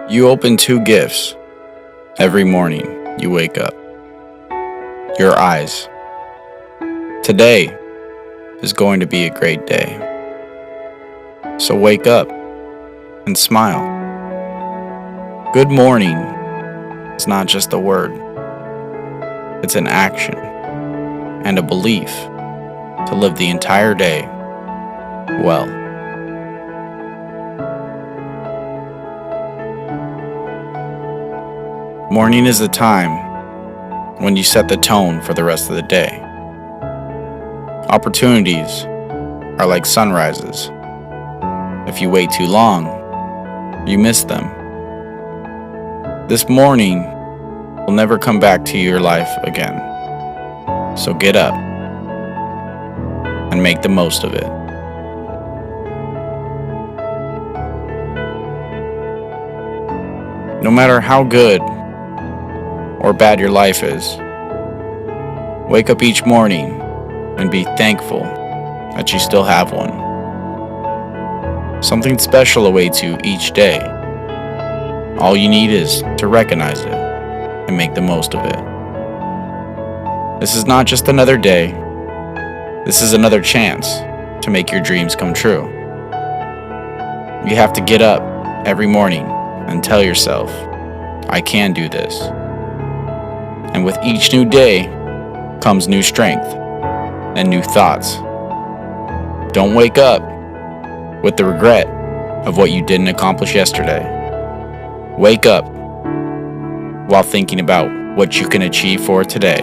You open two gifts every morning you wake up. Your eyes. Today is going to be a great day. So wake up and smile. Good morning is not just a word. It's an action and a belief to live the entire day well. Morning is the time when you set the tone for the rest of the day. Opportunities are like sunrises. If you wait too long, you miss them. This morning will never come back to your life again. So get up and make the most of it. No matter how good or bad your life is, wake up each morning and be thankful that you still have one. Something special awaits you each day. All you need is to recognize it and make the most of it. This is not just another day. This is another chance to make your dreams come true. You have to get up every morning and tell yourself, I can do this. And with each new day comes new strength and new thoughts. Don't wake up with the regret of what you didn't accomplish yesterday. Wake up while thinking about what you can achieve for today.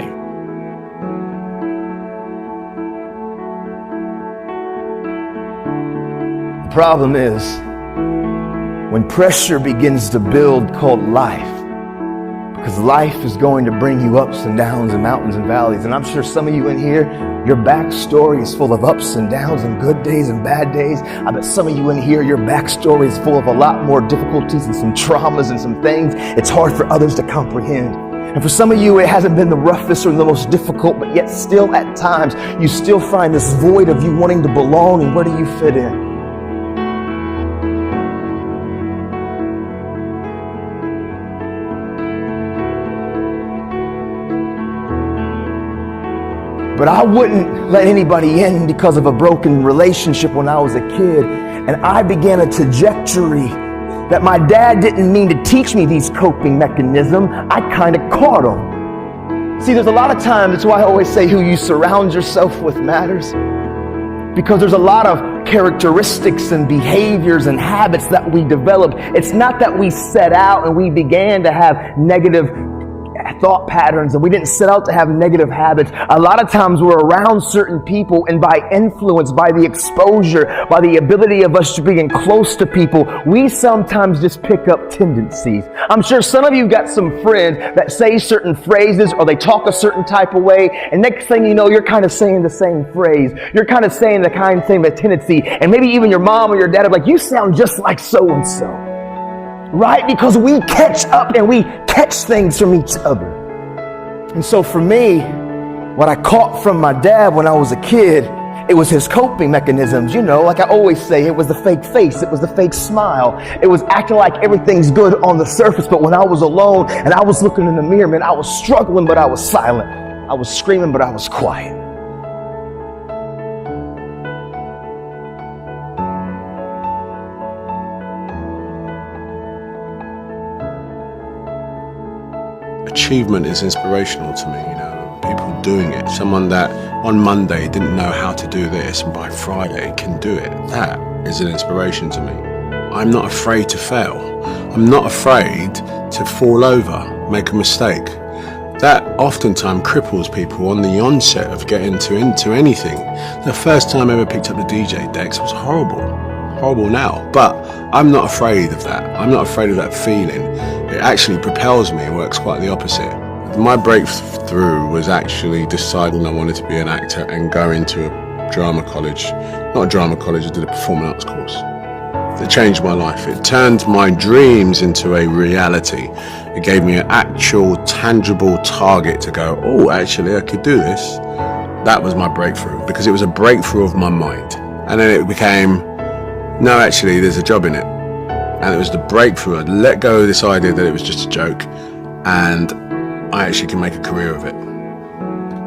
The problem is when pressure begins to build called life. Because life is going to bring you ups and downs and mountains and valleys. And I'm sure some of you in here, your backstory is full of ups and downs and good days and bad days. I bet some of you in here, your backstory is full of a lot more difficulties and some traumas and some things it's hard for others to comprehend. And for some of you, it hasn't been the roughest or the most difficult, but yet still at times, you still find this void of you wanting to belong and where do you fit in? But I wouldn't let anybody in because of a broken relationship when I was a kid. And I began a trajectory that my dad didn't mean to teach me these coping mechanisms. I kind of caught them. See, there's a lot of times, that's why I always say who you surround yourself with matters. Because there's a lot of characteristics and behaviors and habits that we develop. It's not that we set out and we began to have negative thought patterns and we didn't set out to have negative habits. A lot of times we're around certain people, and by influence, by the exposure, by the ability of us to being close to people, we sometimes just pick up tendencies. I'm sure some of you got some friends that say certain phrases or they talk a certain type of way, and next thing you know, you're kind of saying the same phrase. You're kind of saying the same tendency, and maybe even your mom or your dad are like, you sound just like so-and-so. Right? Because we catch up and we catch things from each other. And so for me, what I caught from my dad when I was a kid, it was his coping mechanisms. You know, like I always say, it was the fake face. It was the fake smile. It was acting like everything's good on the surface. But when I was alone and I was looking in the mirror, man, I was struggling, but I was silent. I was screaming, but I was quiet. Achievement is inspirational to me, people doing it. Someone that on Monday didn't know how to do this and by Friday can do it. That is an inspiration to me. I'm not afraid to fail. I'm not afraid to fall over, make a mistake. That oftentimes cripples people on the onset of getting into anything. The first time I ever picked up the DJ decks was horrible now, but I'm not afraid of that. I'm not afraid of that feeling. It actually propels me. It works quite the opposite. My breakthrough was actually deciding I wanted to be an actor and go into a drama college. Not a drama college, I did a performing arts course. It changed my life. It turned my dreams into a reality. It gave me an actual, tangible target to go, oh, actually, I could do this. That was my breakthrough, because it was a breakthrough of my mind. And then it became, no, actually, there's a job in it. And it was the breakthrough. I'd let go of this idea that it was just a joke, and I actually can make a career of it.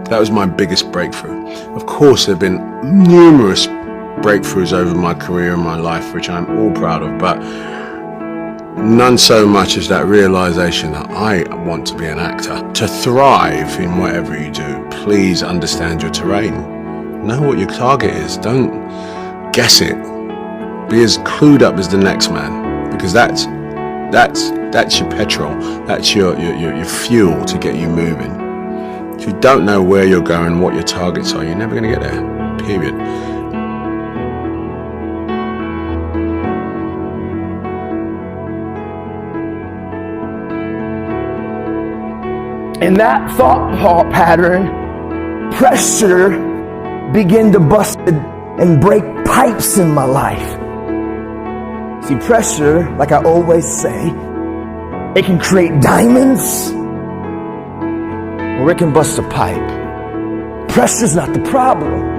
That was my biggest breakthrough. Of course, there have been numerous breakthroughs over my career and my life, which I'm all proud of, but none so much as that realization that I want to be an actor. To thrive in whatever you do, please understand your terrain. Know what your target is. Don't guess it. Be as clued up as the next man, because that's your petrol. That's your fuel to get you moving. If you don't know where you're going, what your targets are, you're never going to get there. Period. In that thought pattern, pressure began to bust and break pipes in my life. See, pressure, like I always say, it can create diamonds or it can bust a pipe. Pressure's not the problem.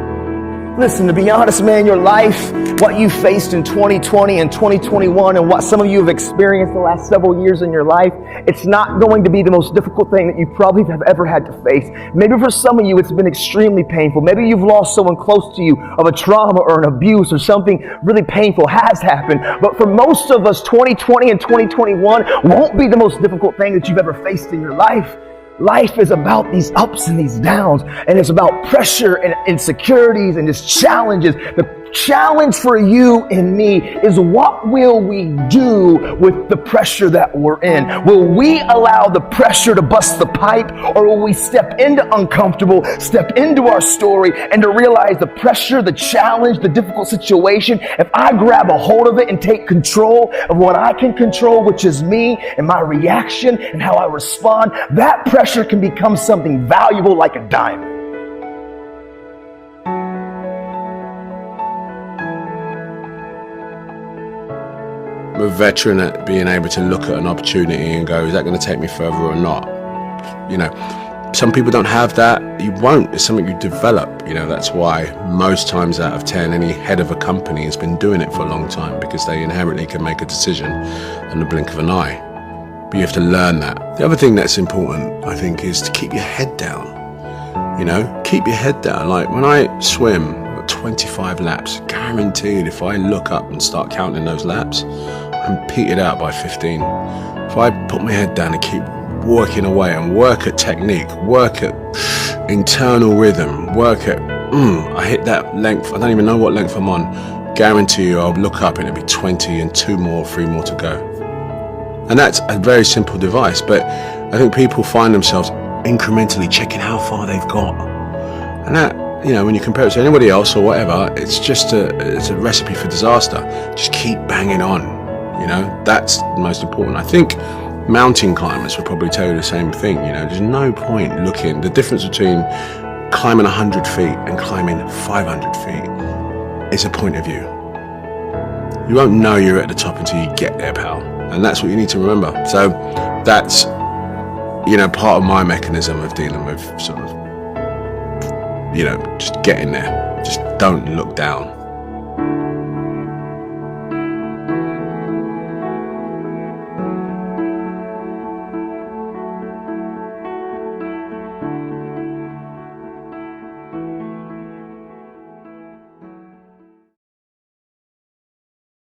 Listen, to be honest, man, your life, what you faced in 2020 and 2021 and what some of you have experienced the last several years in your life, it's not going to be the most difficult thing that you probably have ever had to face. Maybe for some of you, it's been extremely painful. Maybe you've lost someone close to you of a trauma or an abuse or something really painful has happened. But for most of us, 2020 and 2021 won't be the most difficult thing that you've ever faced in your life. Life is about these ups and these downs, and it's about pressure and insecurities and just challenges. The challenge for you and me is, what will we do with the pressure that we're in? Will we allow the pressure to bust the pipe, or will we step into uncomfortable, step into our story, and to realize the pressure, the challenge, the difficult situation, if I grab a hold of it and take control of what I can control, which is me and my reaction and how I respond, that pressure can become something valuable like a diamond. I'm a veteran at being able to look at an opportunity and go, is that going to take me further or not? You know, some people don't have that. You won't. It's something you develop. You know, that's why most times out of 10, any head of a company has been doing it for a long time, because they inherently can make a decision in the blink of an eye. But you have to learn that. The other thing that's important, I think, is to keep your head down. You know, keep your head down. Like when I swim 25 laps, guaranteed if I look up and start counting those laps, I'm petered out by 15. If I put my head down and keep working away and work at technique, work at internal rhythm, work at, I hit that length, I don't even know what length I'm on, guarantee you I'll look up and it'll be 20 and 2 more, 3 more to go. And that's a very simple device, but I think people find themselves incrementally checking how far they've got. And that, you know, when you compare it to anybody else or whatever, it's just it's a recipe for disaster. Just keep banging on. You know, that's the most important. I think mountain climbers will probably tell you the same thing. You know, there's no point looking. The difference between climbing 100 feet and climbing 500 feet is a point of view. You won't know you're at the top until you get there, pal. And that's what you need to remember. So that's, you know, part of my mechanism of dealing with sort of, you know, just getting there. Just don't look down.